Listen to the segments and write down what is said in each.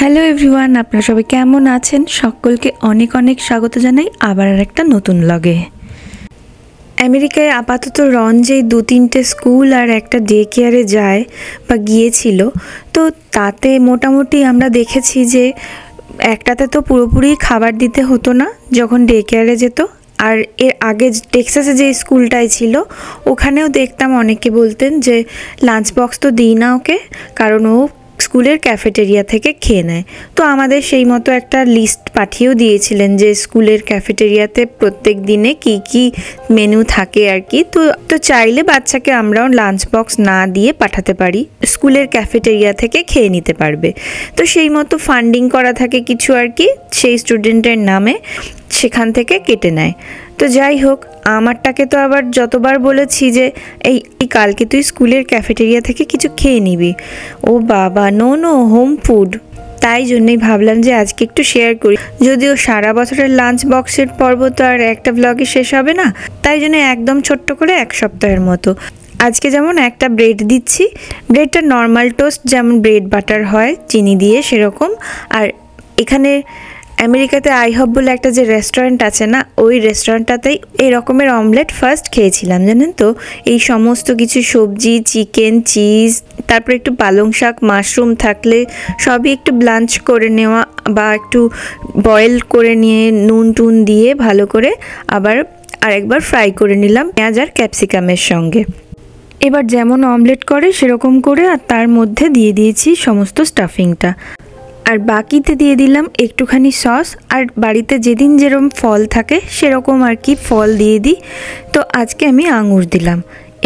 Hello everyone, আপনারা সবাই কেমন আছেন? সকলকে অনেক অনেক স্বাগত জানাই আবার একটা নতুন ব্লগে। আমেরিকায় আপাতত রন যেই 2-3টে স্কুল আর একটা ডে কেয়ারে যায় বা গিয়েছিল, তো তাতে মোটামুটি আমরা দেখেছি যে একটাতে তো পুরোপুরি খাবার দিতে হতো না যখন ডে কেয়ারে যেত। আর এর আগে টেক্সাসে যে স্কুলটায় ছিল ওখানেও দেখতাম অনেকে বলতেন যে লাঞ্চ বক্স তো দিই না ওকে, কারণ ও স্কুলের ক্যাফেটেরিয়া থেকে খেয়ে নেয়। তো আমাদের সেই মতো একটা লিস্ট পাঠিয়েও দিয়েছিলেন যে স্কুলের ক্যাফেটেরিয়াতে প্রত্যেক দিনে কি কি মেনু থাকে আর কি। তো চাইলে বাচ্চাকে আমরাও লাঞ্চ বক্স না দিয়ে পাঠাতে পারি, স্কুলের ক্যাফেটেরিয়া থেকে খেয়ে নিতে পারবে। তো সেই মতো ফান্ডিং করা থাকে কিছু আর কি, সেই স্টুডেন্টের নামে সেখান থেকে কেটে নেয়। তো যাই হোক, আমারটাকে তো আবার যতবার বলেছি যে এই কালকে তুই স্কুলের ক্যাফেটেরিয়া থেকে কিছু খেয়ে নিবি, ও বাবা নো হোম ফুড। তাই জন্যই ভাবলাম যে আজকে একটু শেয়ার করি, যদিও সারা বছরের লাঞ্চ বক্সের পর্ব তো আর একটা ব্লগে শেষ হবে না, তাই জন্য একদম ছোট্ট করে এক সপ্তাহের মতো আজকে যেমন একটা ব্রেড দিচ্ছি। ব্রেডটা নর্মাল টোস্ট যেমন ব্রেড বাটার হয় চিনি দিয়ে সেরকম। আর এখানে আমেরিকাতে আইহব বলে একটা যে রেস্টুরেন্ট আছে না, ওই রেস্টুরেন্টটাতেই এই রকমের অমলেট ফার্স্ট খেয়েছিলাম জানেন তো। এই সমস্ত কিছু সবজি, চিকেন, চিজ, তারপর একটু পালং শাক, মাশরুম থাকলে সবই একটু ব্লাঞ্চ করে নেওয়া বা একটু বয়েল করে নিয়ে নুন টুন দিয়ে ভালো করে আবার আরেকবার ফ্রাই করে নিলাম পেঁয়াজ আর ক্যাপসিকামের সঙ্গে। এবার যেমন অমলেট করে সেরকম করে আর তার মধ্যে দিয়ে দিয়েছি সমস্ত স্টাফিংটা, আর বাকিতে দিয়ে দিলাম একটুখানি সস। আর বাড়িতে যেদিন যেরকম ফল থাকে সেরকম আর কি ফল দিয়ে দিই। তো আজকে আমি আঙুর দিলাম।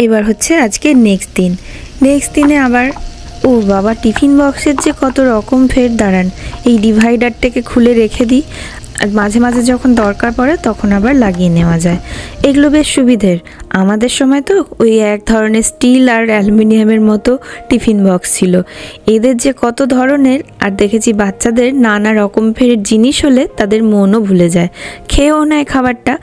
এবার হচ্ছে আজকে নেক্সট দিনে আবার ও বাবা, টিফিন বক্সের যে কত রকম ফের দাঁড়ান, এই ডিভাইডারটাকে খুলে রেখে দিই, আর মাঝে মাঝে যখন দরকার পড়ে তখন আবার লাগিয়ে নেওয়া যায়। এগুলো বেশ সুবিধের। আমাদের সময় তো ওই এক ধরনের স্টিল আর অ্যালুমিনিয়ামের মতো টিফিন বক্স ছিল, এদের যে কত ধরনের। আর দেখেছি বাচ্চাদের নানা রকম ফের জিনিস হলে তাদের মনও ভুলে যায়, খেয়েও নেয় খাবারটা।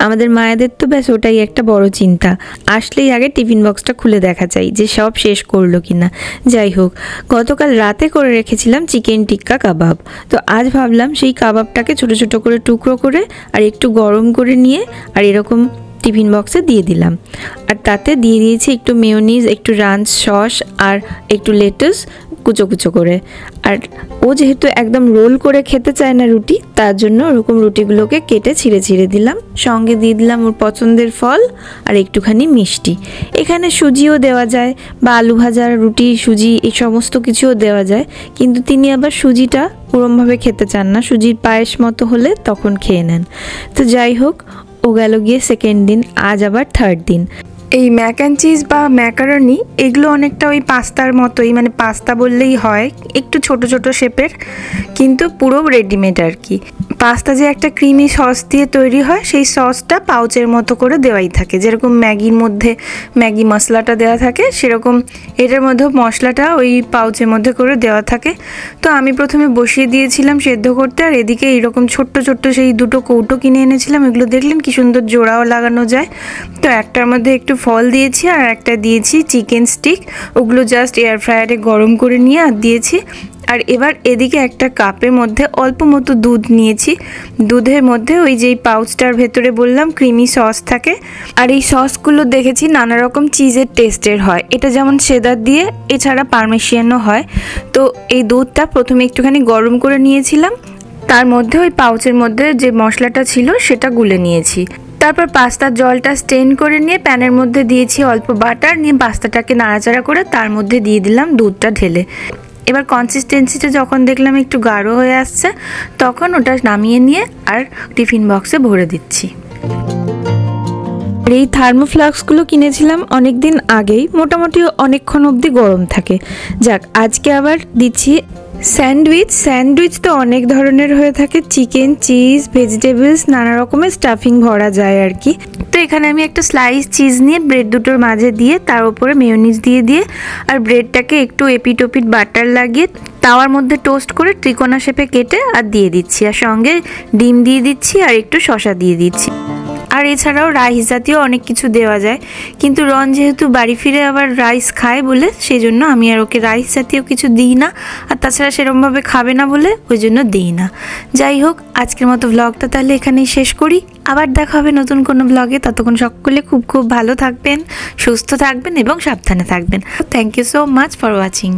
আমাদের মায়েদের তো ব্যাস ওটাই একটা বড় চিন্তা, আসলেই আগে টিফিন বক্সটা খুলে দেখা চাই যে সব শেষ করলো কিনা। যাই হোক, গতকাল রাতে করে রেখেছিলাম চিকেন টিক্কা কাবাব, তো আজ ভাবলাম সেই কাবাবটাকে ছোট ছোট করে টুকরো করে আর একটু গরম করে নিয়ে আর এরকম টিফিন বক্সে দিয়ে দিলাম। আর তাতে দিয়ে দিয়েছি একটু মেয়োনিজ, একটু রাঞ্চ সস আর একটু লেটুস কুচো কুচো করে। আর ও যেহেতু একদম রোল করে খেতে চায় না রুটি, তার জন্য ওরকম রুটিগুলোকে কেটে ছিঁড়ে ছিঁড়ে দিলাম, সঙ্গে দিয়ে দিলাম ওর পছন্দের ফল আর একটুখানি মিষ্টি। এখানে সুজিও দেওয়া যায় বা আলু ভাজা, রুটি, সুজি এই সমস্ত কিছুও দেওয়া যায়, কিন্তু তিনি আবার সুজিটা ওরমভাবে খেতে চান না, সুজির পায়েস মতো হলে তখন খেয়ে নেন। তো যাই হোক, ও গেল গিয়ে সেকেন্ড দিন, আজ আবার থার্ড দিন। এই ম্যাক অ্যান্ড চিজ বা ম্যাকারনি এগুলো অনেকটা ওই পাস্তার মতোই, মানে পাস্তা বললেই হয়, একটু ছোট ছোট শেপের কিন্তু পুরো রেডিমেড আর কি। পাস্তা যে একটা ক্রিমি সস দিয়ে তৈরি হয়, সেই সসটা পাউচের মতো করে দেওয়াই থাকে, যেরকম ম্যাগির মধ্যে ম্যাগি মশলাটা দেওয়া থাকে সেরকম এটার মধ্যেও মশলাটা ওই পাউচের মধ্যে করে দেওয়া থাকে। তো আমি প্রথমে বসিয়ে দিয়েছিলাম সেদ্ধ করতে, আর এদিকে এইরকম ছোট্ট ছোট্ট সেই দুটো কৌটো কিনে এনেছিলাম, এগুলো দেখলেন কি সুন্দর জোড়াও লাগানো যায়। তো একটার মধ্যে একটু ফল দিয়েছি আর একটা দিয়েছি চিকেন স্টিক, ওগুলো জাস্ট এয়ার ফ্রায়ারে গরম করে নিয়ে আর দিয়েছি। আর এবার এদিকে একটা কাপের মধ্যে অল্প মতো দুধ নিয়েছি, দুধের মধ্যে ওই যেই পাউচটার ভেতরে বললাম ক্রিমি সস থাকে, আর এই সসগুলো দেখেছি নানা রকম চিজের টেস্টের হয়, এটা যেমন চেদার দিয়ে, এছাড়া পারমেশিয়ানও হয়। তো এই দুধটা প্রথমে একটুখানি গরম করে নিয়েছিলাম, তার মধ্যে ওই পাউচের মধ্যে যে মশলাটা ছিল সেটা গুলে নিয়েছি। তারপর পাস্তার জলটা স্টেন করে নিয়ে প্যানের মধ্যে দিয়েছি অল্প বাটার, নিয়ে পাস্তাটাকে নাড়াচাড়া করে তার মধ্যে দিয়ে দিলাম দুধটা ঢেলে। এবার কনসিস্টেন্সিটা যখন দেখলাম একটু গাঢ় হয়ে আসছে, তখন ওটা নামিয়ে নিয়ে আর টিফিন বক্সে ভরে দিচ্ছি। এই থার্মোফ্লাস্কগুলো কিনেছিলাম অনেক দিন আগেই, মোটামুটি অনেকক্ষণ অবধি গরম থাকে। যাক, আজকে আবার দিচ্ছি স্যান্ডউইচ তো অনেক ধরনের হয়ে থাকে, চিকেন, চিজ, ভেজিটেবলস, নানা রকমের স্টাফিং ভরা যায় আর কি। তো এখানে আমি একটা স্লাইস চিজ নিয়ে ব্রেড দুটোর মাঝে দিয়ে তার উপরে মেয়োনিজ দিয়ে আর ব্রেডটাকে একটু এপিট ওপিট বাটার লাগিয়ে তাওয়ার মধ্যে টোস্ট করে ত্রিকোণা শেপে কেটে আর দিয়ে দিচ্ছি, আর সঙ্গে ডিম দিয়ে দিচ্ছি আর একটু শসা দিয়ে দিচ্ছি। আর এছাড়াও রাইস জাতীয় অনেক কিছু দেওয়া যায়, কিন্তু রন যেহেতু বাড়ি ফিরে আবার রাইস খায় বলে সেই জন্য আমি আর ওকে রাইস জাতীয় কিছু দিই না, আর তাছাড়া সেরকমভাবে খাবে না বলে ওই জন্য দিই না। যাই হোক, আজকের মতো ব্লগটা তাহলে এখানেই শেষ করি। আবার দেখা হবে নতুন কোনো ব্লগে। ততক্ষণ সকলে খুব খুব ভালো থাকবেন, সুস্থ থাকবেন এবং সাবধানে থাকবেন। Thank you so much for watching.